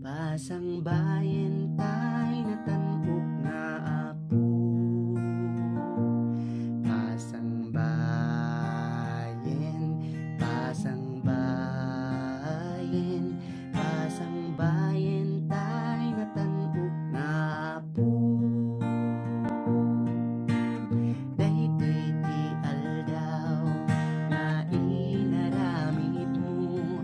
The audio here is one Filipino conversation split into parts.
Pasang bayan tay natanbok nga apo. Pasang bayan, pasang bayan, pasang bayan tay natanbok nga apo. Daytoy ti aldaw nga inaramid mo,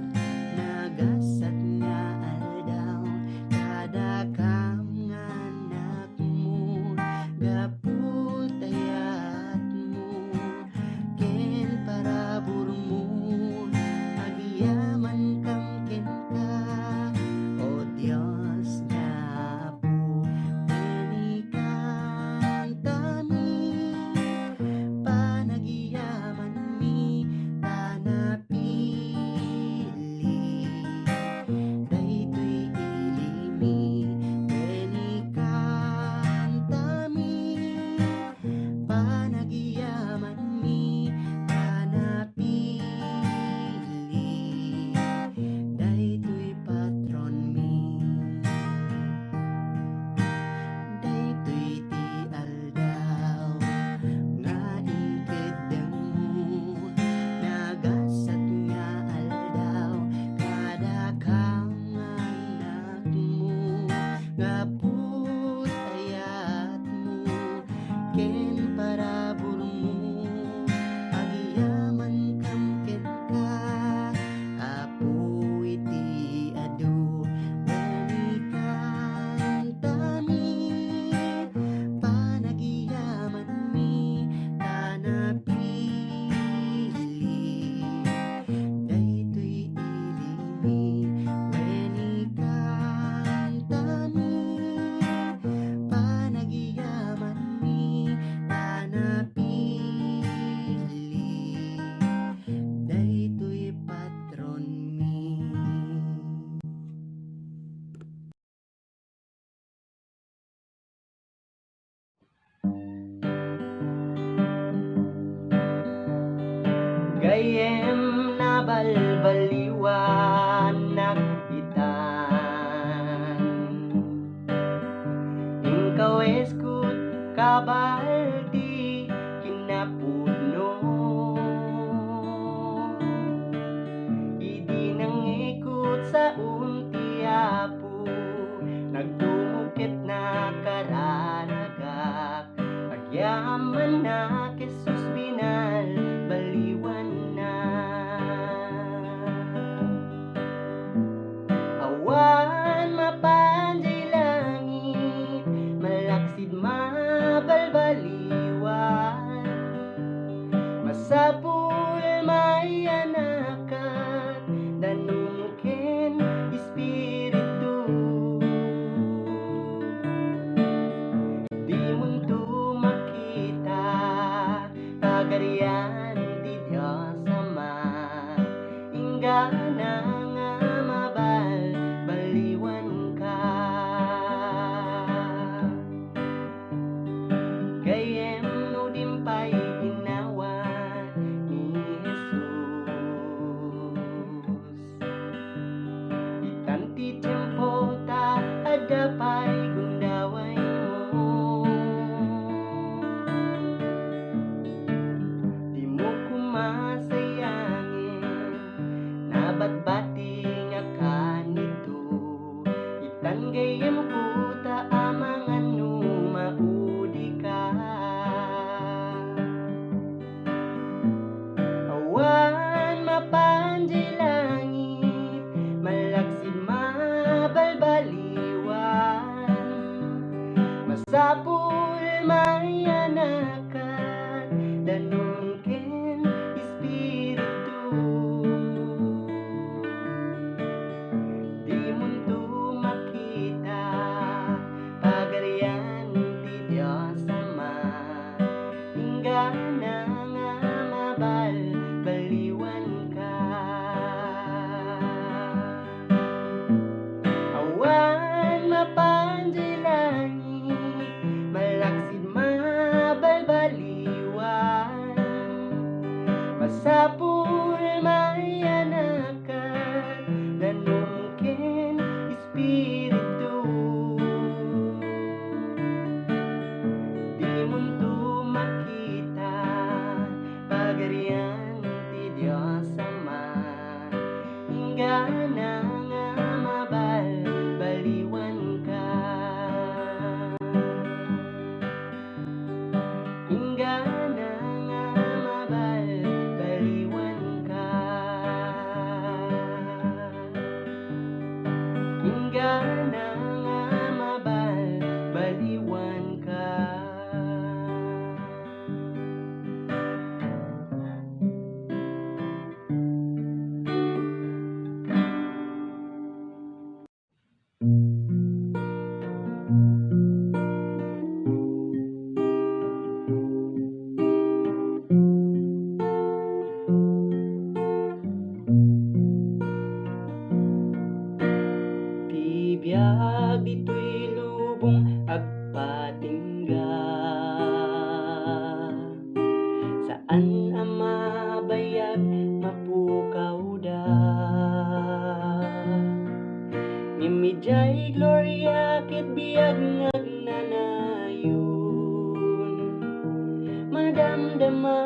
nagasat nga aldaw kada kam nga anak mo, gaputayat mo ken parabur mo, agyaman kam ken ka, o Dios nga apo. Panikan tami, panagyaman mi tanapili, daytoy ilimi. Panikan tami, panagyaman mi tanapili, daytoy patron mi. Daytoy ti aldaw nga inkedeng mo, nagasat nga aldaw kada kam nga anak mo, gaputayat mo ken parabur mo, agyaman kam ken ka, apo iti adu. Panikan tami, panagyaman mi tanapili, daytoy ilimi. Panikan tami, panagyaman mi tanapili, daytoy patron mi. Gayem na balbaliwanag itan, ikaw es kabaldi kinapudno idi nangikot sa untiapo nagdumukit na kararagak agyaman na kesus binal baliwan na awan mapanjay langit malaksid mabalbaliwan masapul may anakat danungken espiritu di mundo makita pagarian di Diyos Ama ingana nga mabal baliwan ka gayem no dimpay ginawa ni Jesus itanti tiempo ta adapay gundaway mo di mo kumasayangin nabatbati nga kanito itan gayem puta amang ano maudi ka awan mapanjay langit malaksid mabalbaliwan masapul may anakat danungken espiritu di mundo makita pagarian di Diyos Ama ingana nga mabal baliwan ka awan mapanjay langit malaksid mabalbaliwan masapul may anakat danungken espiritu di mundo makita pagarian ti Diyos Ama ingana nga mabal baliwan ka ingana nga mabal baliwan ka ingana nga mabal baliwan ka tibiyag dito'y lubong agpatingga saan ang mabayag mapukaw da ngimidjay gloria kit biyag ngagnanayon madamdama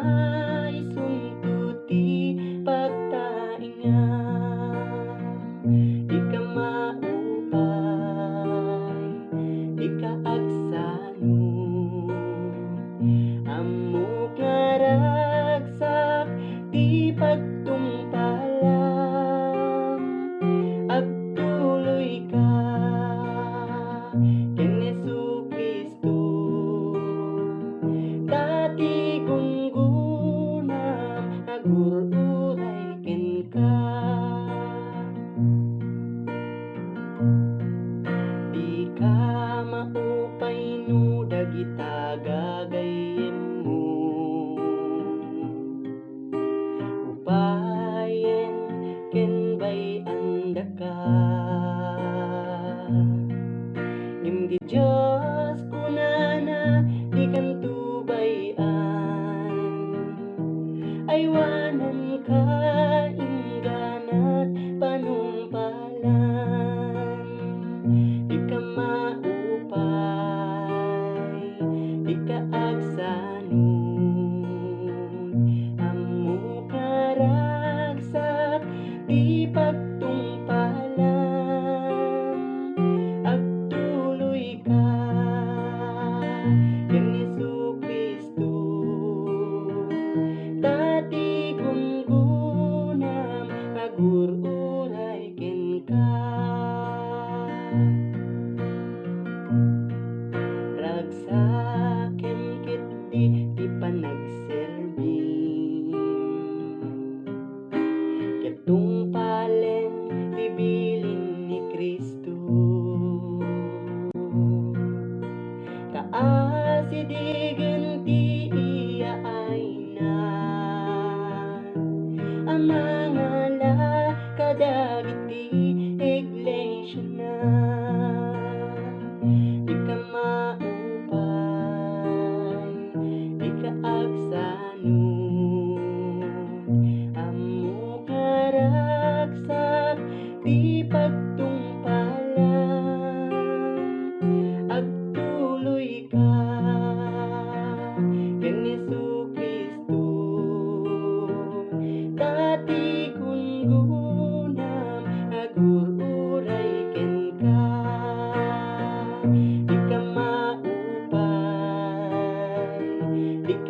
isuntuti pagtaingan di ka maupay di ka agsano amok nga ragsak di pagtungpalam agtuloy ka ken Jesu-Kristo dati gunggunam agururay ken ka di ka maupay no dagita gagayem mo upayen ken bay anda ka imgi Diyos kunana di kan tubayan aywanan ka ingganat panumpalan di ka maupay di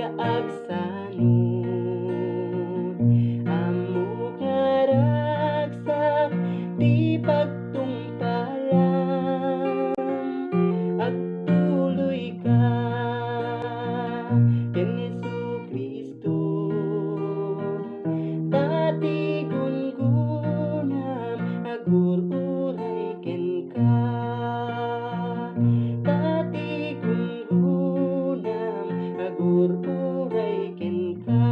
kaagsanon amo nga ragsak di pagtungpalam agtuloy ka ken Jesu-Kristo dati gungunam agururay ken ka dati gungunam agururay ken ka.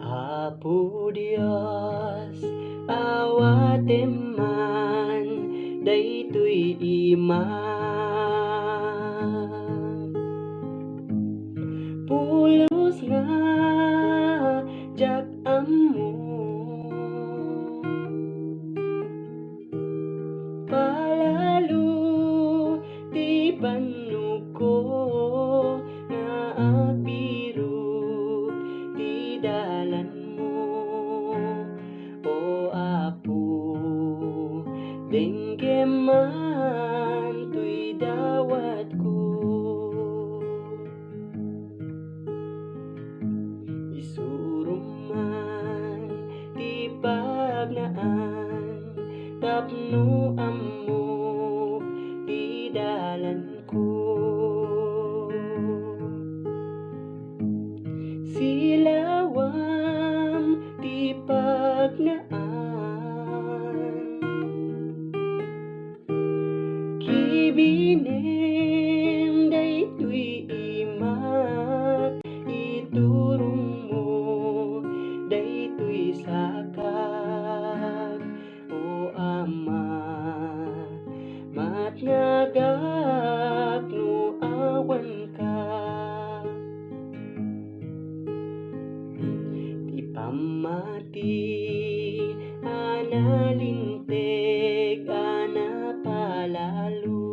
Apo Dios awate man daytoy iman pulos nga jak ammo palalo ti panuko nga agbiro ti dalan mo o Apo dengge man to'y dawat ko isurum man ti pagnaan tapno ammo ti dalan ko silawam ti pagnaan kibinem daytoy imak iturong mo daytoy sakak o Ama matngagak no awan ka ti pamati analinteg anapalalo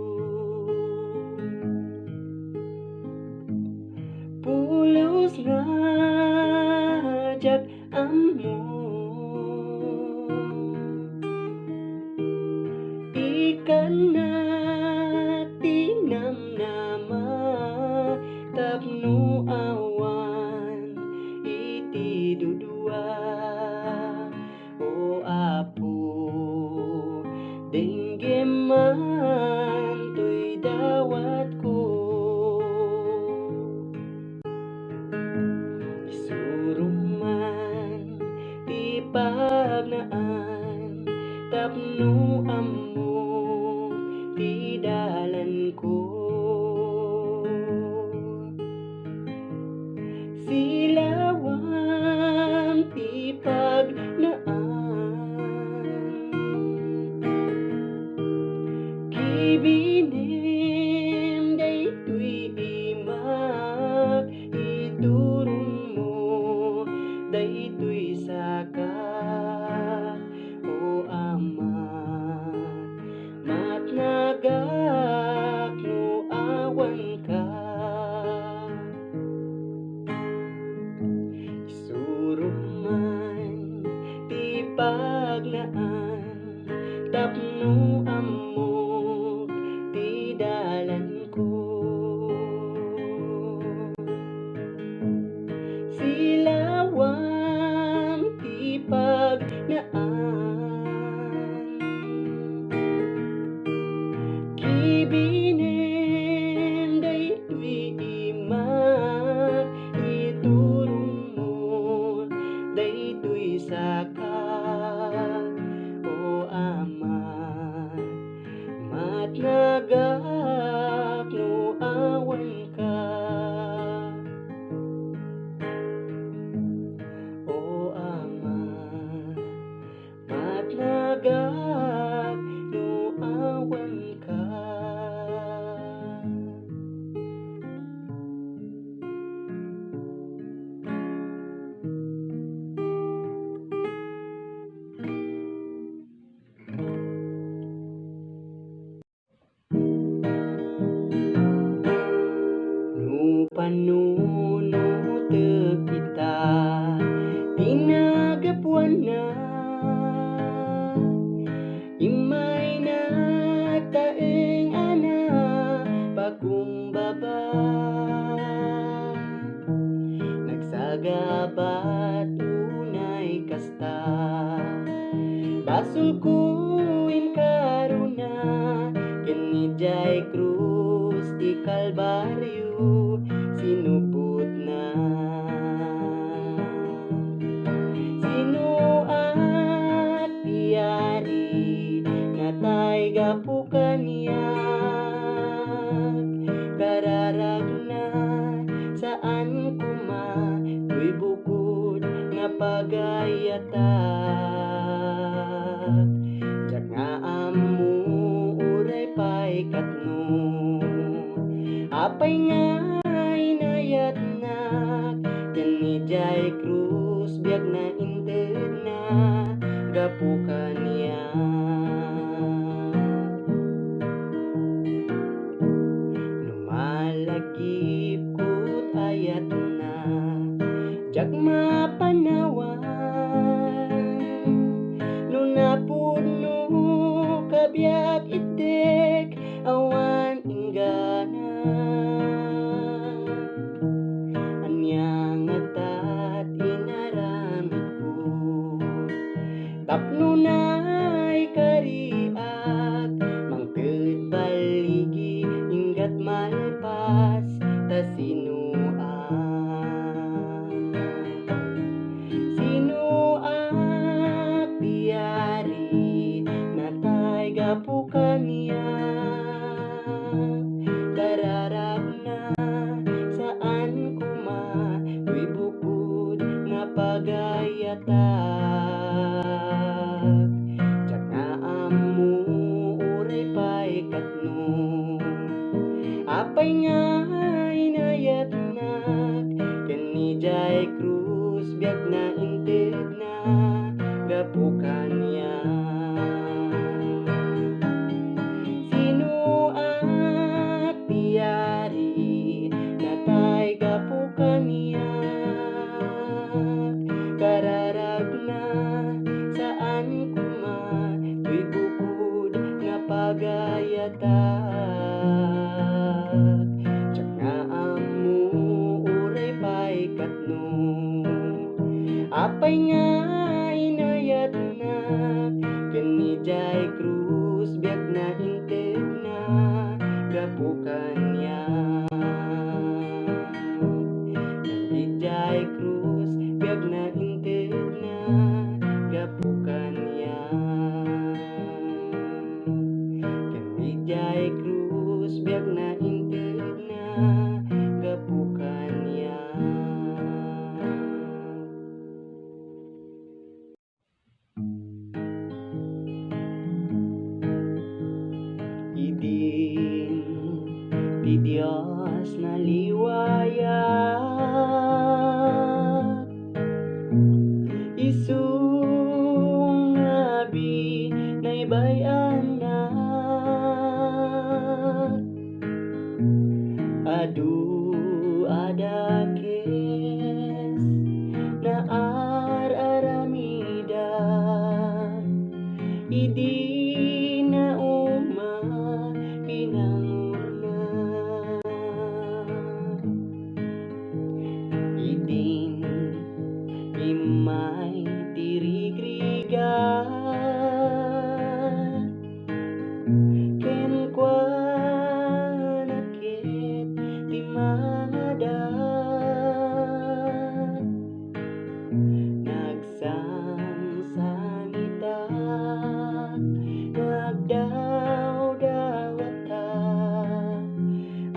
pulos nga jak ammo ikan na tinamnama tapno awan iti dudua o Apo dengge man to'y dawat ko isurum man ti pagnaan tapno ammo ti dalan ko silawam ti pagnaan kibinem daytoy imak iturong mo daytoy sakak o Ama matngagak no awan ka isurum man ti pagnaan tapno ammo ti dalan ko silawam ti pagnaan kibinem daytoy imak iturong mo daytoy sakak o Ama matngagak no awan ka o Ama matngagak no awan ka. Pasulkuin karuna kini jay krus di Kalbaryo sinupot na. Sino at tiyari natay gapukan niya kararag na saan kuma tuy bukod nga pagayatak jak nga amu uray pay katno apay nga inayat na kani jay krus biag na inted na gapukan niya. Numalagip ko't ayat na jak mapanawan no napuno kabiag itek awan inggana anyang atat inaramid ko tapno na'y kariak mangted baligi inggat malpas ta sino ak tiyari natay gapukan niya kararag na saan kuma tuy bukod nga pagayatak jak nga amu uray pay katno apay nga inayat na kani jay krus biag na inted na gapukan niya. Sino at tiyari natay gapukan niya kararag na saan kuma tuy bukod nga pagayatak jak nga amu uray pay katno apay nga inayat na kani jay krus biag na inted na gapukan niya. Kani jay krus biag na inted na gapukan niya. Kani jay krus biag na inted na gapukan niya. Idin ti Dios naliwayat isung abi naibayan na adu adakes na aramida idi na uma pinangurna idin imay tirigrigan ken kwa nakit ti mangadat nagsangsangitan nagdaw-dawata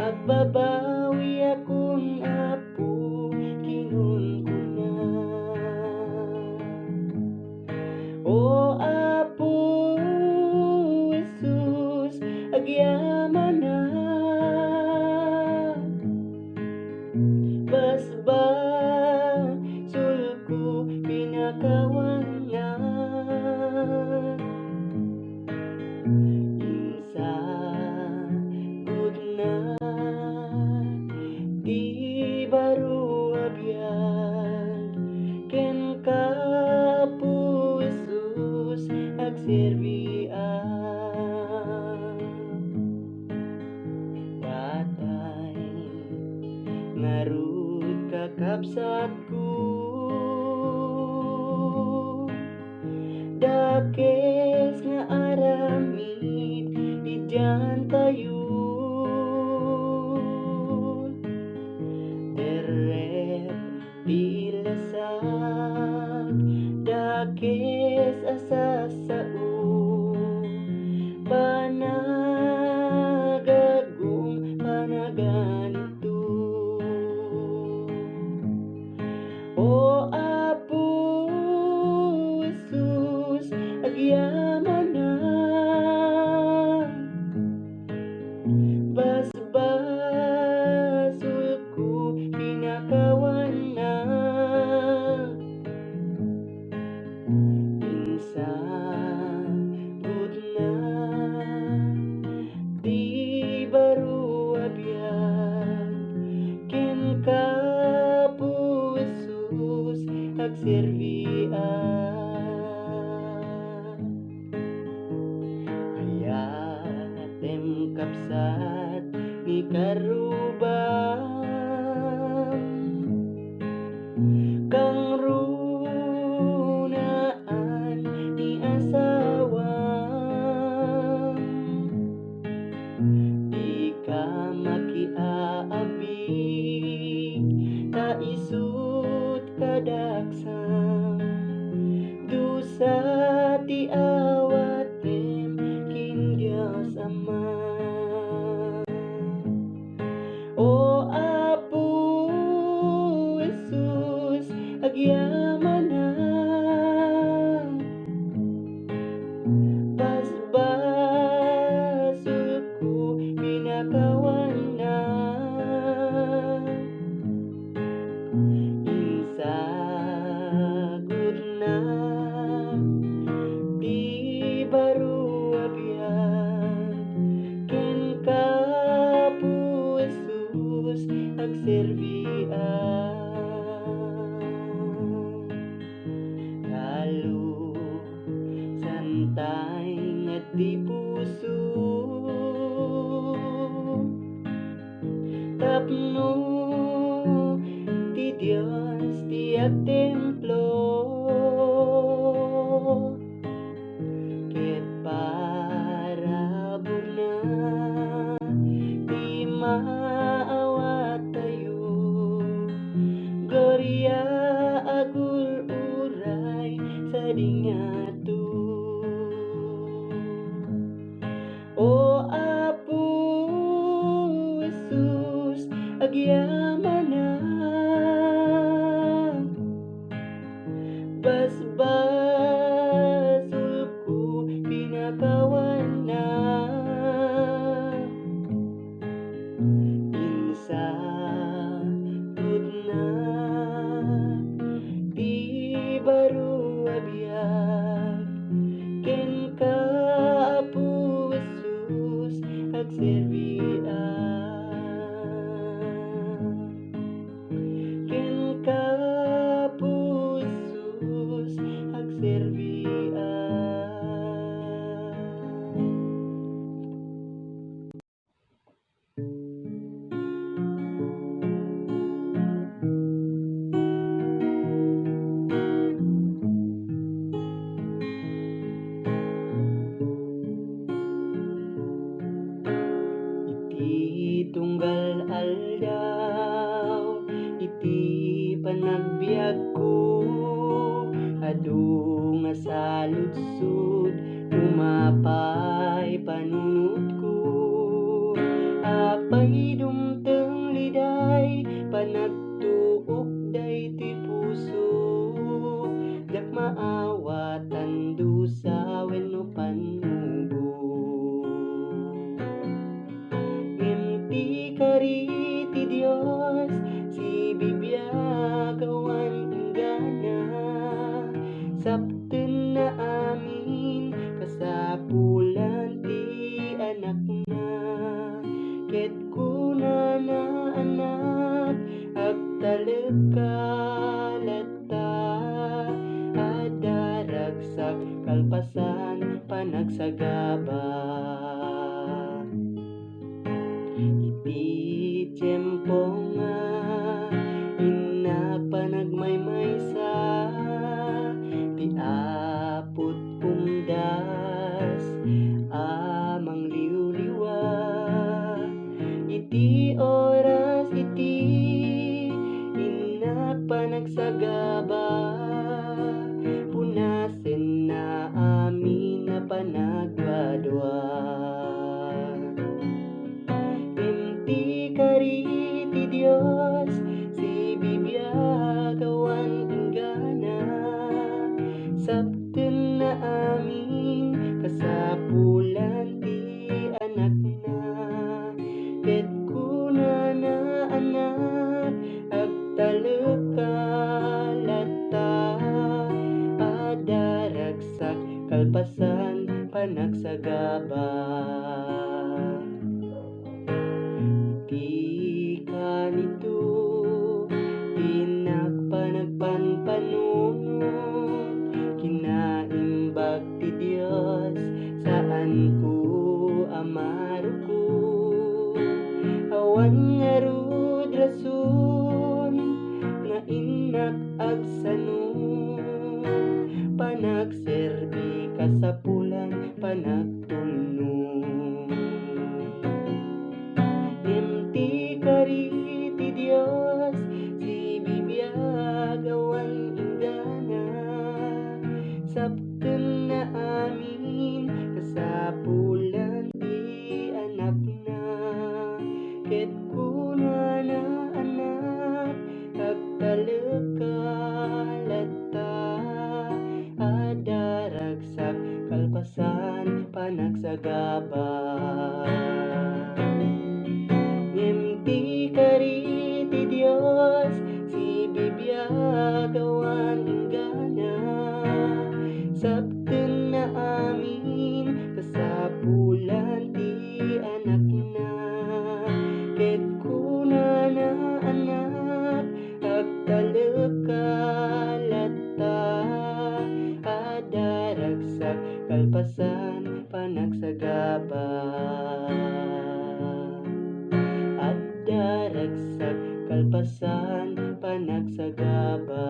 agbabawi akong apo kinun ko na o apo Jesus agyaman na basba sulko pinakawan na insa good na di baru abyan ken ka po Jesus agserbian datay ngarut kakabsat ko dake asa sao panagagong panaganito. O Apo Jesus, agyaman na basbasul ko pinakawan na insagod na di baro abyan ken ka po Jesus agserbian ayatem kapsat ni karubang kang runaan ni asawang di ka makiaabig ta isut kadaksam dusa ti awatem kin Dios Ama. O Apo Jesus, agyaman na basbasul ko pinakawan na insagod na di baro abyan ken ka po Jesus agserbian lalo santay nga di puso tapno ti Dios tiyak templo ket parabor na di maawat tayo gloria agul uray sa dingato. O Apo Jesus, agyaman na basbasul ko pinakawan na insagod na di baro abyan ken ka Apo Jesus agserbian ken ka Apo Jesus agserbian. Iti tunggal aldaw iti panagbiag ko adu nga saludsod umapay panunot ko apay dumteng liday panagtuok day ti puso dak maawatan dusa wenno panubo ngem kari ti Dios si bibiyagawan inggana sapten na amin kasapulan ti anak na ket kuna na anak agtalek kalata adaragsak kalpasan panagsagaba iti tiyempo nga panagmaymaysa ti aput pungdas amang liwliwa iti oras iti inak panagsagaba punasen kalpasan panagsagaba. Iti kanito pinagpanagpanpanunot, kinaimbag ti Dios saan ko amaruko. Awan nga rod rason nga inak agsanod, panagserbi kasapulan panagtulnog. Ngem kari ti Dios si bibiyagawan inggana, sapten na amin kasapulan ti anak na. Ket kunana anak agtalekalatta, ada ragsak kalpasan panagsagaba. Ngem kari ti Dios si bibiyagawan inggana, sapten na amin kasapulan ti anak na. Ket kunana anak agtalekalatta, ada ragsak kalpasan panagsagaba. Ada ragsak kalpasan panagsagaba.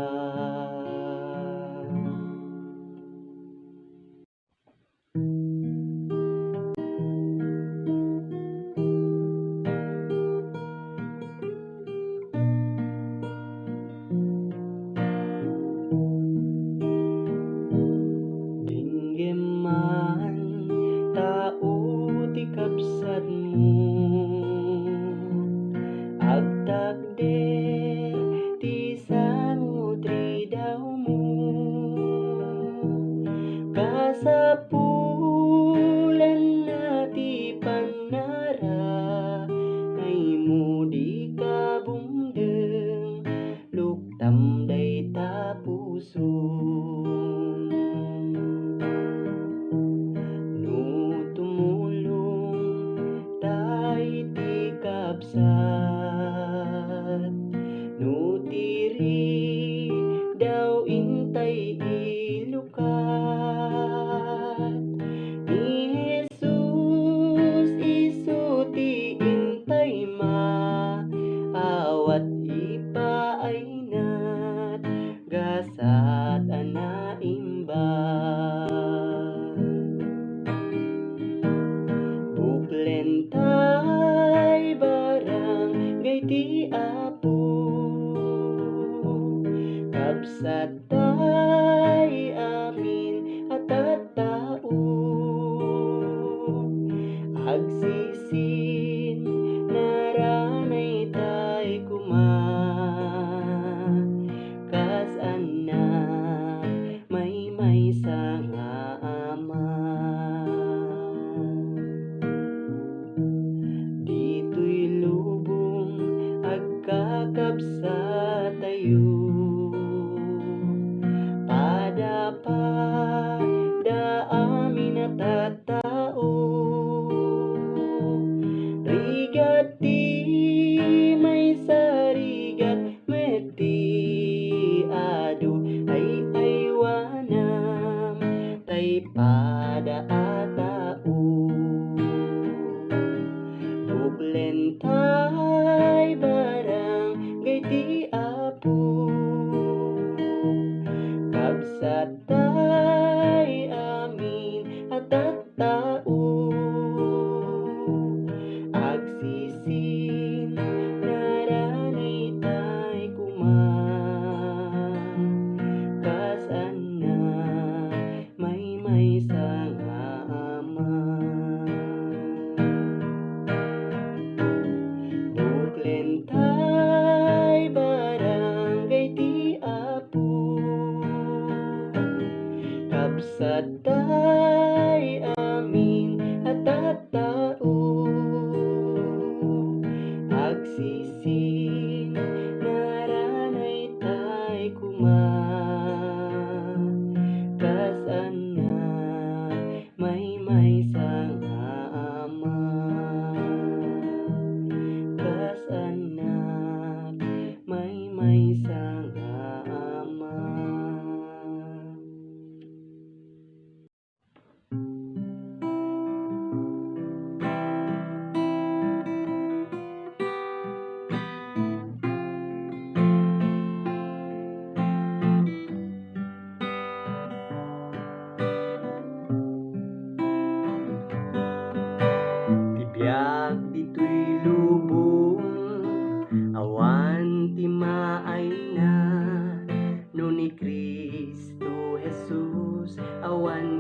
Dinggem man tao ti kabsat mo, agtakder ti samudri daw mo. Kasapulan na ti panara, ay mo di ka bumdeng, luktam day tapuson. No tumulong tay ti kabsat, no tiri daw intay ilukat. Ni Jesus isu ti intay maawat ipaaynat, gasat anaimbag. Buklen tay barangay ti Apo, kabsat tay amin at tattao. Agsisin naranay tay kuma, kas anak may nga ama. Dito'y lubong agkakabsat tayo, padapa da amin at tattao. Rigat ti may sarigat meti adu, ay aywanam tay pada atao. Buklen tay barangay ti Apo, kabsat tay amin at tattao. Agsisin naranay tay kuma, kas anak may nga ama. Buklen tay barangay ti Apo, kabsat tay amin at tattao. Agsisin naranay tay kuma, kas anak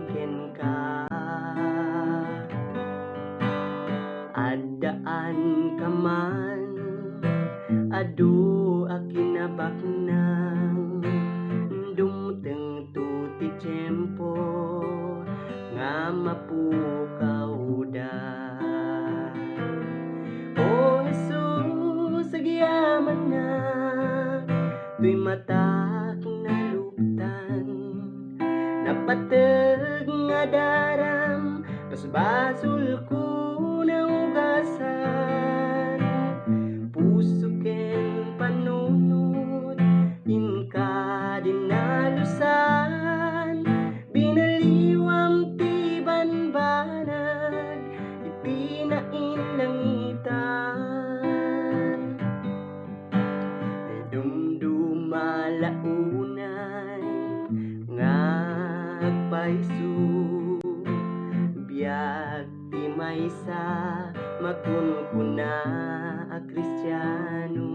ken ka. Addaan ka man, adu akinabaknang dumteng tuti tiyempo nga mapukaw da. O Jesus, agyaman na tuy matak naluktan, napateg nga daram pasbasul ko na ugasan. Puso ken panunot inka dinalusan, binaliwam ti banbanag ipinain langitan. Dumdumalaunay ngagpaisu, biag ti maysa makunkuna a Kristiyano.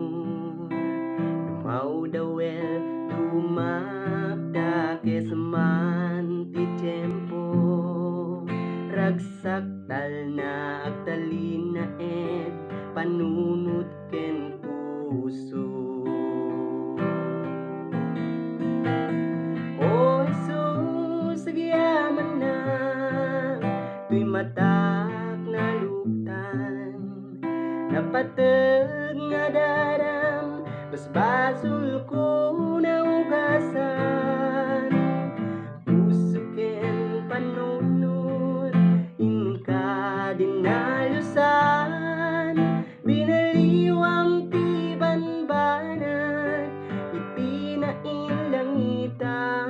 Dumaw dawel dumakda kesman ti tiyempo, ragsak tal na agtalin na panunot ken puso. O Jesus, agyaman na tuy matak naluktan, napateg nga daram basbasul ko na ugasan. Puso ken panunot inka dinalusan, binaliwang ti banbanag ipinain langitan.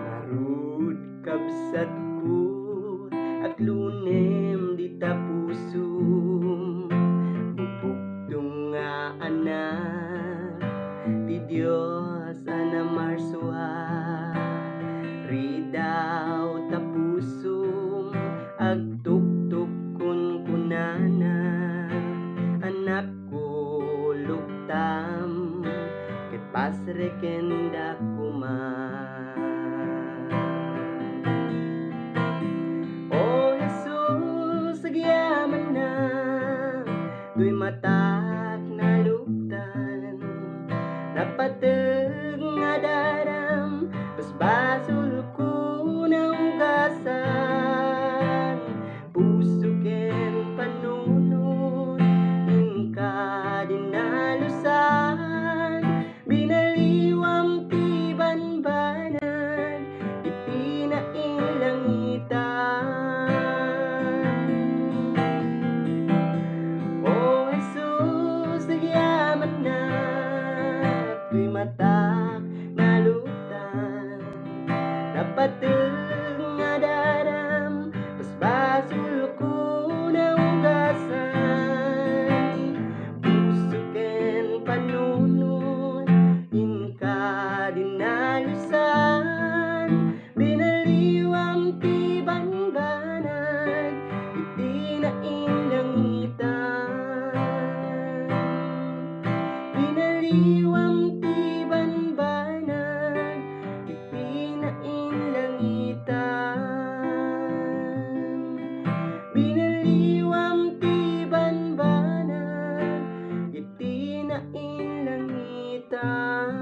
Marud kabsat ko at lunem di tapusum, bubugtong nga anak ti Dios ana marsua. Ridaw tapusum agtuktuk kun kunana, anak ko luktam ket pasreken da kuman. O Jesus, agyaman na tuy matak naluktan, napateg nga daram basbasul ko na ugasan. Puso ken panunot inka dinalusan, binaliwam ti banbanag ipinain langitan. O Jesus, agyaman na tuy matak naluktan, napateg nga daram basbasul ko na ugasan. Puso ken panunot inka dinalusan, binaliwam ti banbanag ipinain langitan. Binaliwam ti banbanag ipinain langitan. Binaliwam ti banbanag ipinain langitan.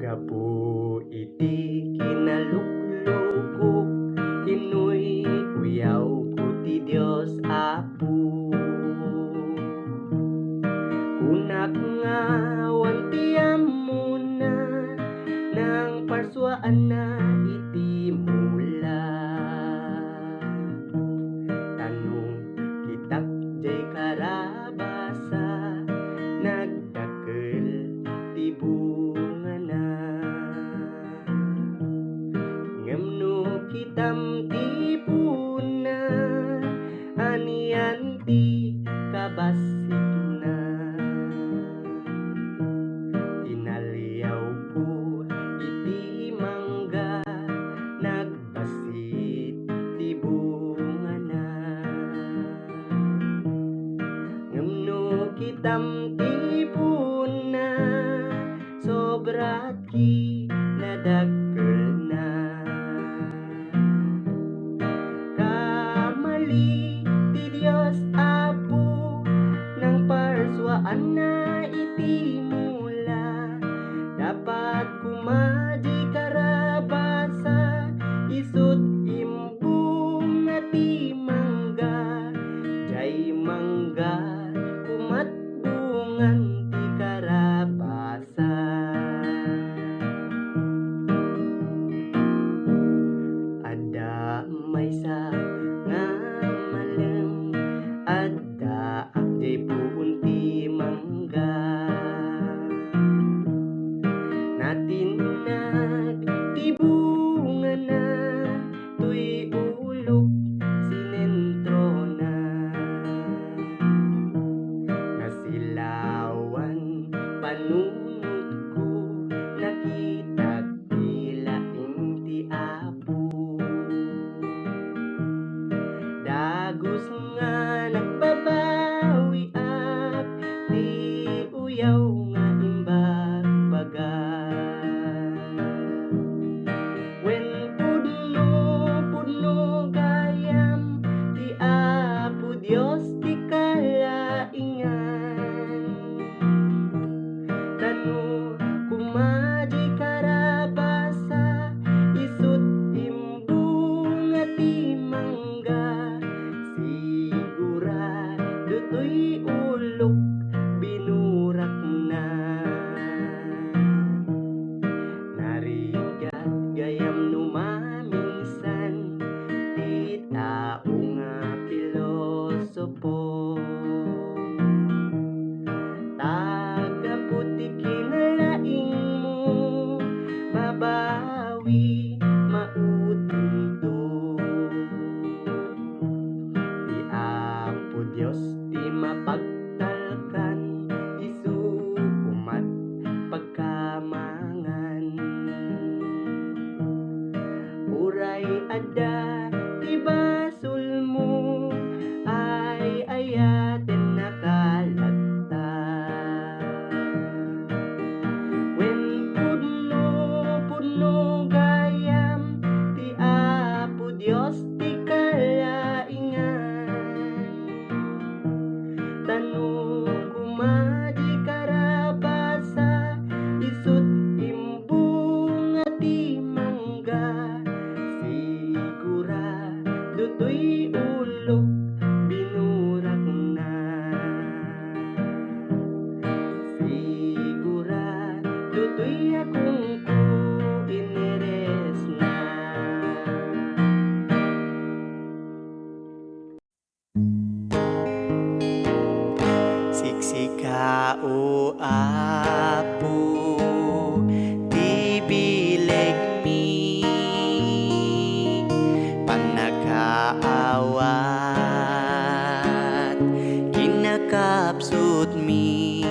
Gapu iti kinaluklukok, tinuy uyaw ko ti Dios Apo. Kunak nga wantiam mo na nang parsuaan na iti mula. Tanong kitak jay karabasa, nagdakel ti bunga na. Ngemno kitam ti puna, anian ti kabasik na. Tinaliyaw ko iti mangga, nag tamtipon na sobrat kinadakkel na kamali ti Dios Apo nang parswaan na iti mula dapat kumaji karabasa isut imbung na ti mangga jay mangga kumat bungan ti karabasa ada maysa nga malem adda akjay puon ti mangga natinag ti bunga na tuy ulok sinentro na nasilawan panunod ko nakita tilaing ti Apo dagos nga nagbabawi ak ti uyaw nga imbagbaga wen pudno gayam ti Apo Dios ti kalaingan tanu kumaji karabasa isut imbung ti mangga sigurado to'y ulok binurak na narigat gayam numaminsan ti tao nga pilosopo tagaputi kinalaing mo babawi mautundo ti Apo Dios ti mapagtalkan isu kumat pagkamangan uray adda ti basol mo ay ayaten nakalatta wen pudno gayam ti Apo Dios ti kalaingan tanu kumaji karabasa isut imbung ti mangga sigurado to'y ulok binurak na sigurado to'y akong ko ineres na siksika o Apo ti bileg mi panakaawat kinakapsut mi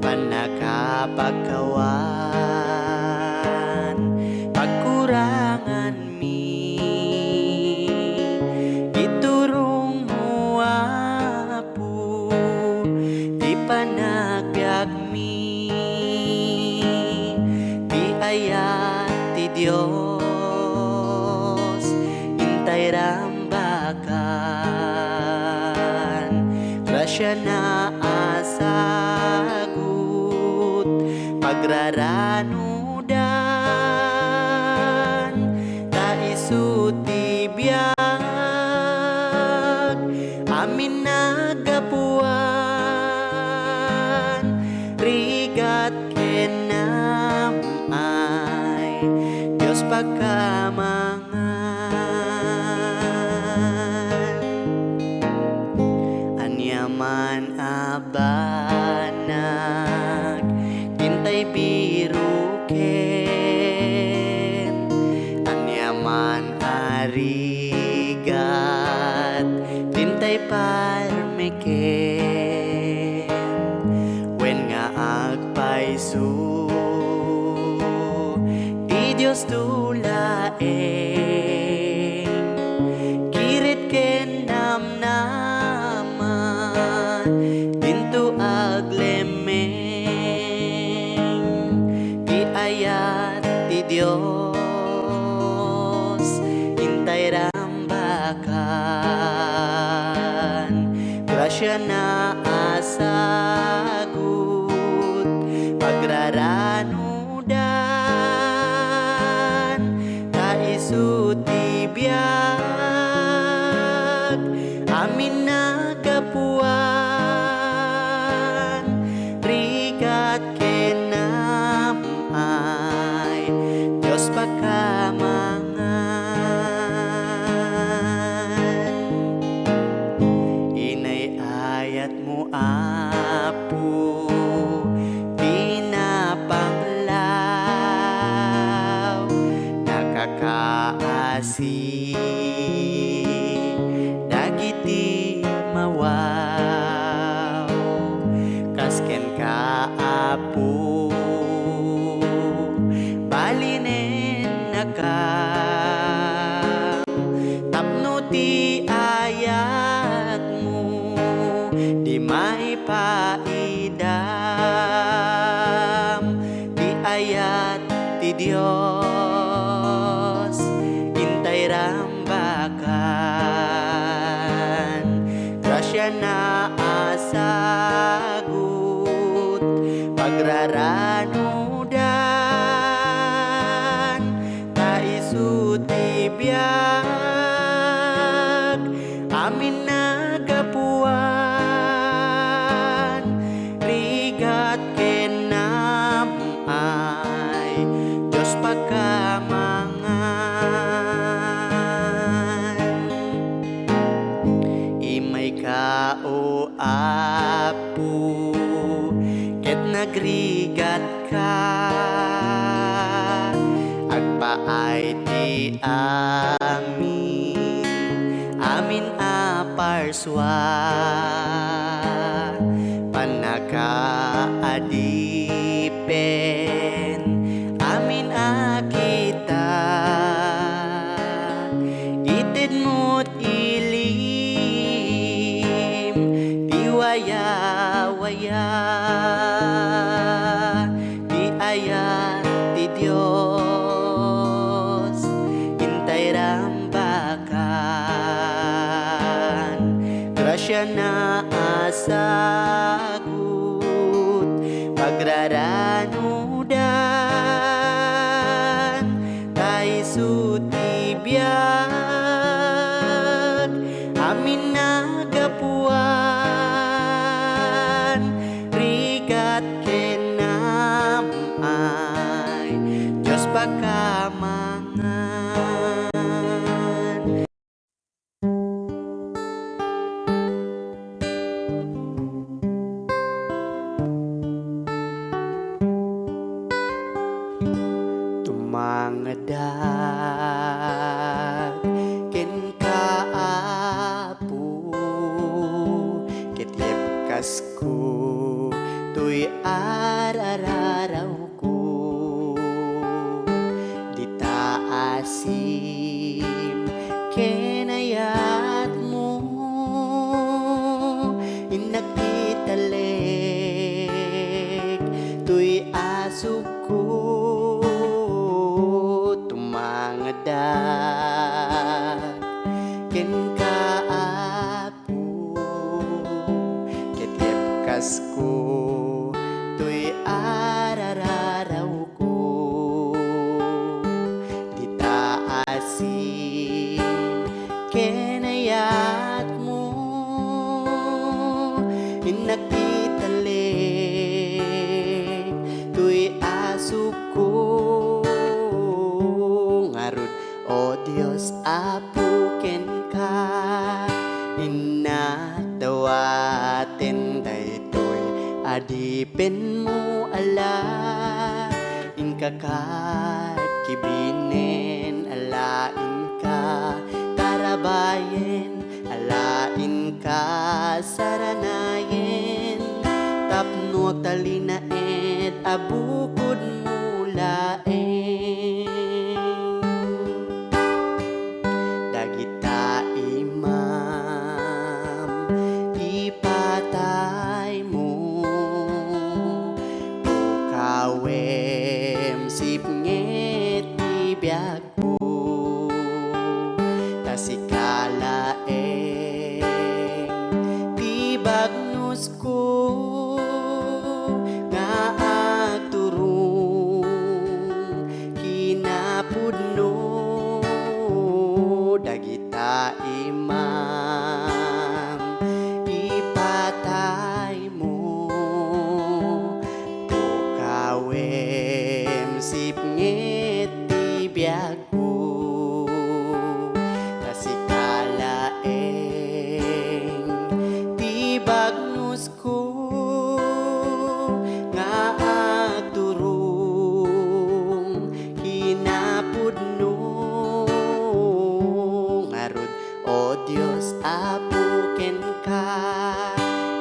panakapagkawan pagkurangan mi iturong mo Apo ti panagbiag mi ti ayat ti Dios intay rambakan grasya na asagut pagraranudan ta isu ti biag amin nagapuan rigat kenam ay Dios pagkamangan anyaman abanag tintay biruken anyaman arigat tintay parmeken wen nga agpaisu ti Dios tulaeng kirit ken namnaman Dios intay rambakan grasya na asagut pagraranudan taisu tibiyag amin nagapuan rigat kenamay Diyos pagkamangan inay ayat mo apo pinapanglaw nakakaasi dagiti mawaw kasken ka apo balinen nakam tapno ti ayat mo di may paidam di ayat ti Dios intay rambakan grasya na asagut pagraranudan taisu tibiyag amin nagapuan rigat kenamay Diyos pagkamangan imay ka o apo ket nagrigat ka agpaay ti amin aparswa panakaadipen amin akita itid mo't ilim di waya-waya di ayat ti Dios intay rambakan grasya na asagut pagraranudan taisu tibiyag amin nagapuan rigat kenamay Diyos pagkamangan tumangadag ken kaapo ket yepkas ko tuy arararaw ko di taasim kenayat mo inakitaleg tuy asuk ko tumangadag ken kaapo ket yepkas ko tuy arararaw ko di taasim kenayat mo inakitaleg tuy asuk ko ngarud o Dios apo ken ka inadawaten daytoy adipen mo ala inkakad kibinen alain ka tarabayen alain ka saranayen tapno talinaed abukod mo laeng dagita imam ipatay mo kawem sipnget ibiyag po apuken ka,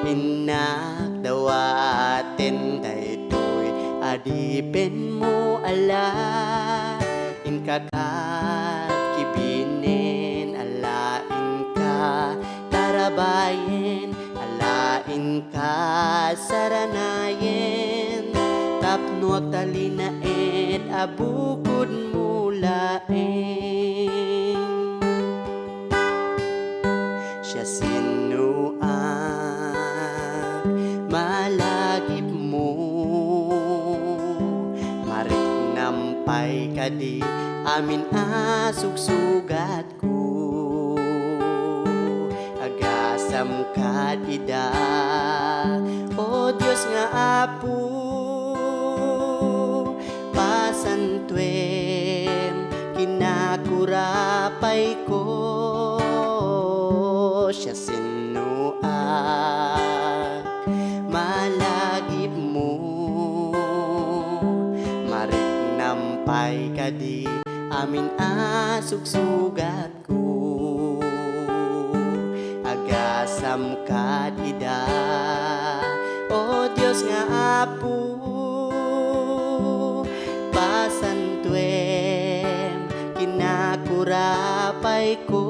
inagdawaten daytoy adipin mo ala, inkakal kibinen alain ka, tarabayen alain ka, saranayen tapnuak talinaed abukod mulaeng. Siya sinuak malagip mo, marik nampay kadi amin asugsugat ko, agasam kadida o Diyos nga apo, pasantuem kinakurapay ko. Siya sinuak malagip mo, marik nampay kadi amin asugsugat ko, agasam kadida o Diyos nga apo, pasantuem kinakurapay ko.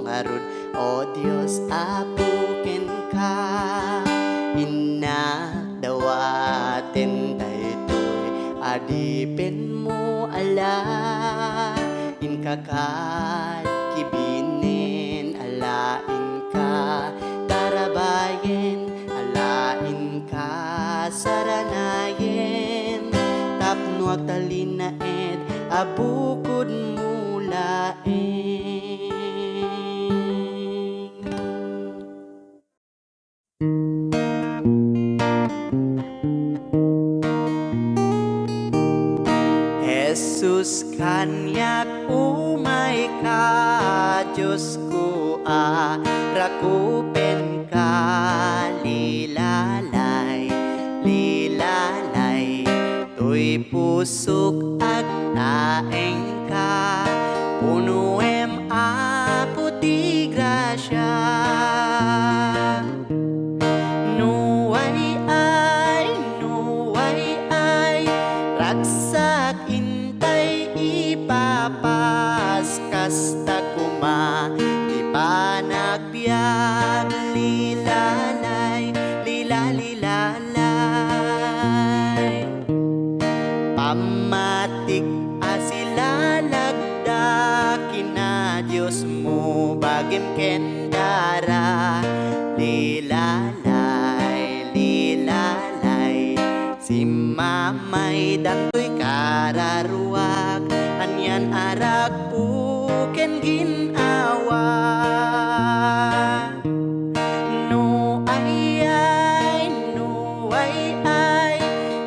Ngarud o Diyos apuken ka, inagdawaten daytoy adipin mo ala, inkakal kibinen alain ka, tarabayen alain ka, saranayen tapnuak talinaed abukod mulaeng. Jesus kanyak umay ka, Diyos ko rakupen ka, lilalay, lilalay, tuy pusok ag taeng ka, punuem apo ti grasya. Nuway ay, ragsak intay ipapas, kasta kuma di pa nagbiag, lilalay, lilalay, pamatik asilalagda kina Diyos mo bagim kendara, lilalay, lilalay, si mamay datoy kararuak, anyan arak puken ginawa. No ay,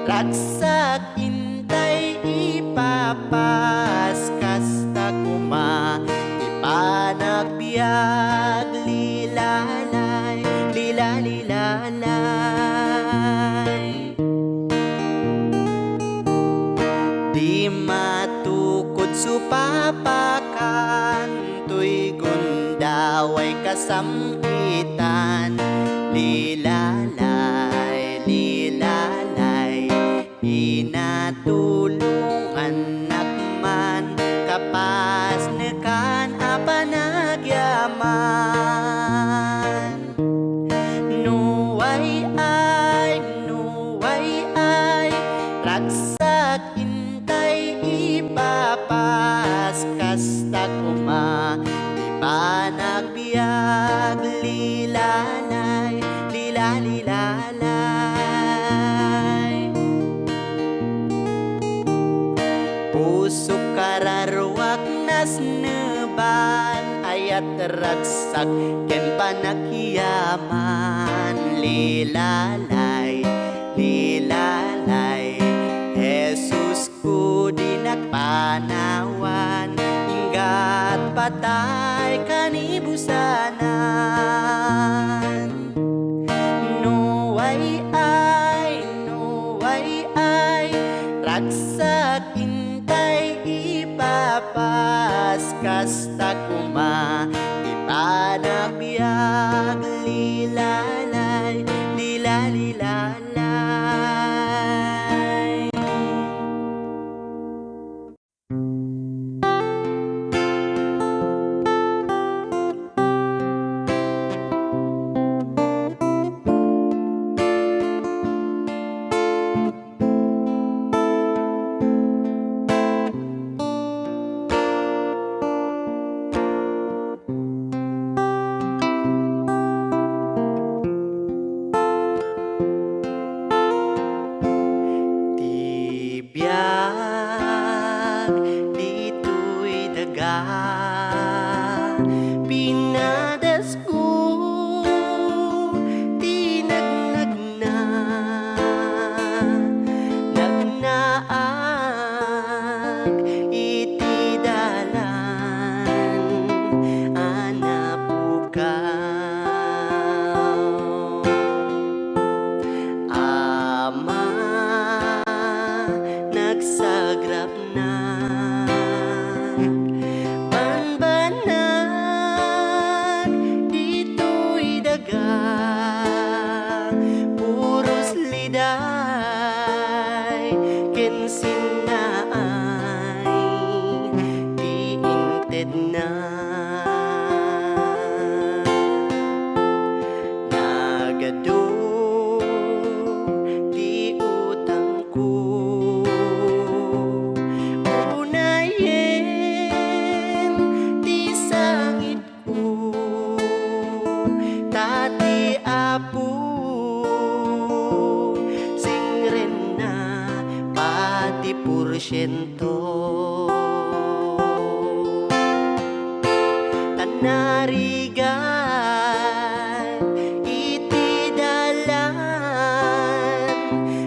ragsak intay ipapas, kasta kuma di pa nagbiag, lilalay, lilalay, di matukod supapakan, tuy gundaway kasamkitan, lilalay, lilalay, inatulungan nakman, kapas nekan apa nagyaman. Nuway ay, ragsak intay ipapas, kasta kuma di pa nagbiag, lilalay, lilalay, pusok kararuak nas neban, ayat ragsak ken panagyaman, lilalay, lilalay, Jesus ko di nagpanawan, hinggat patay kanibusanan. Nuway ay, ragsak intay ipapas, Alas kasta kuma di panagbiag lilalay, lilalilalay. Tibiyag dito'y daga, pinadas ko tinagnag na, nagnaag iti dalan, anapukaw. Ama nagsagrap na, banbanag dito'y daga, puros liday, kensin na ay di inted na. Nagado di utang ko, unayen di sangit ko, tati apo singren na pati porsyento. Tanarigan iti dalan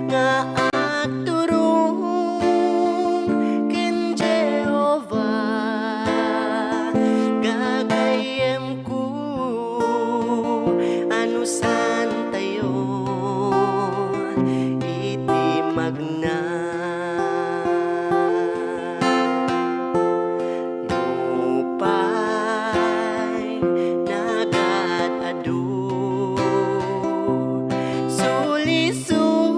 nga agturong ken Jehovah, gagayem ko anusan tayo iti magna. Nupay nagadado, sulisog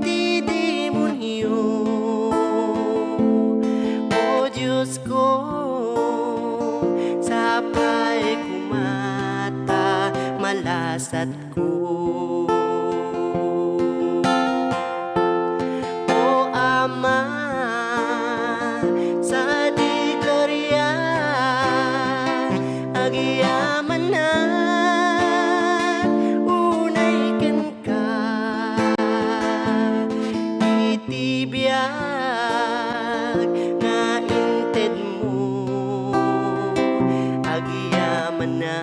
ti demonyo, o Diyos ko, sapay kumata malasat ko. O Ama sa di gloria, agyaman na unay ken ka, iti biyag nga inted mo, agyaman na.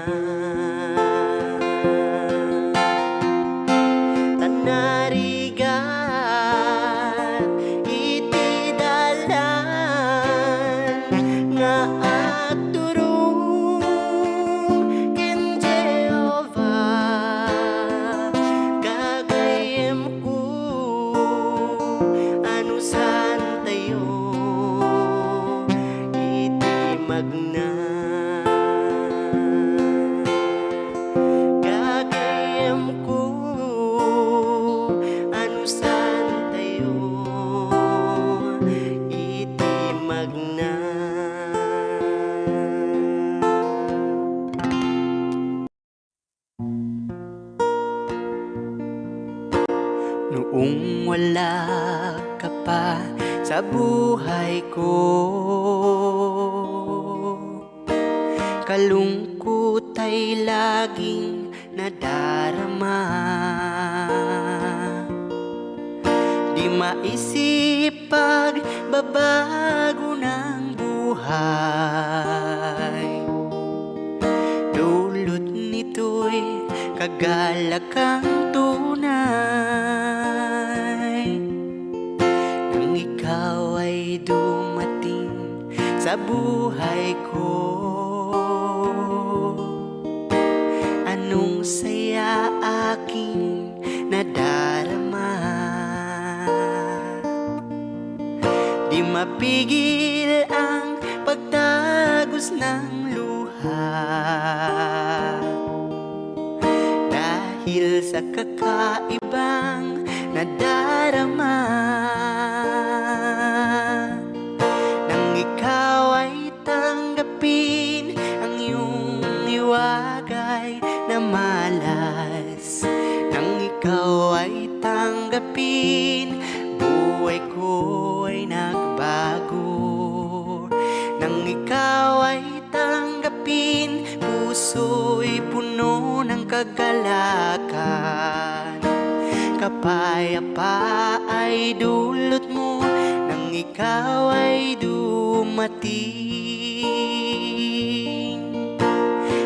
Tanarigan iti dalan nga agturong ken Jehovah, gagayem ko anusan tayo iti magna. Gagayem ko anusan tayo iti magna. Noong wala ka pa sa buhay ko, kalungkot ay laging nadarama. Di maisip pagbabago ng buhay, dulot nito'y kagalakang tunay. Nang ikaw ay dumating sa buhay ko, anong saya aking nadarama. Di mapigil ang pagtagos ng luha, dahil sa kakaibang nadarama, nang ikaw ay tanggapin ang iyong iwagay na malas. Nang ikaw ay tanggapin, buhay ko ay nagbago. Nang ikaw ay tanggapin, puso'y puno ng kagalakan. Kapayapa ay dulot mo nang ikaw ay dumating.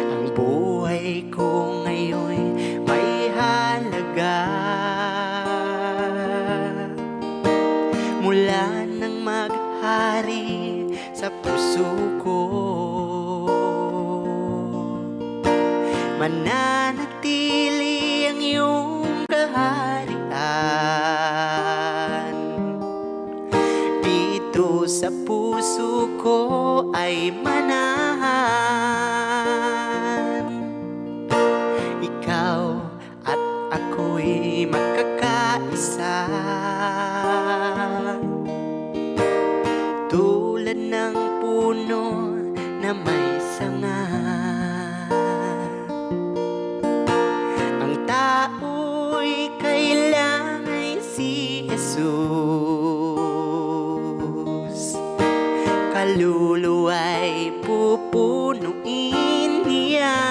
Ang buhay ko ngayon may halaga, mula nang maghari sa puso ko. Mananatili ang iyong kaharian. Dito sa puso ko ay manahan. Ikaw at ako'y magkakaisa, tulad ng puno na may sanga. Ang tao'y kailangan ay si Jesus, kaluluwa'y pupunuin niya.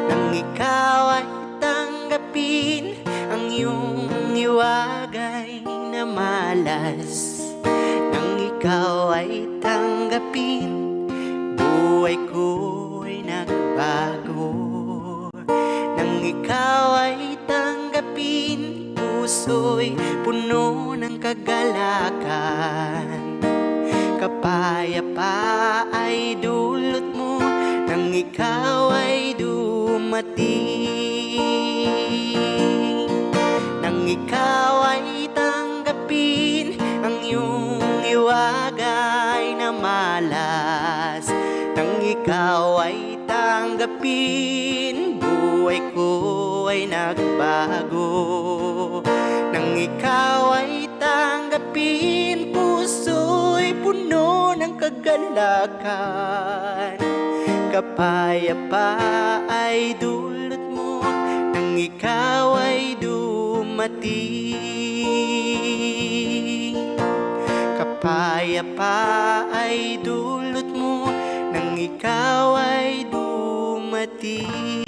Nang ikaw ay tanggapin ang iyong iwagay na malas, nang ikaw ay tanggapin, buhay ko ay nagbago. Nang ikaw ay tanggapin, puso'y puno ng kagalakan. Kapayapa ay dulot mo nang ikaw ay dumating. Nang ikaw ay tanggapin ang iyong iwagay na malas, nang ikaw ay tanggapin, buhay ko ay nagbago. Nang ikaw ay tanggapin, puso'y puno ng kagalakan. Kapayapa ay dulot mo nang ikaw ay dumating. Kapayapa ay dulot mo nang ikaw ay dumating.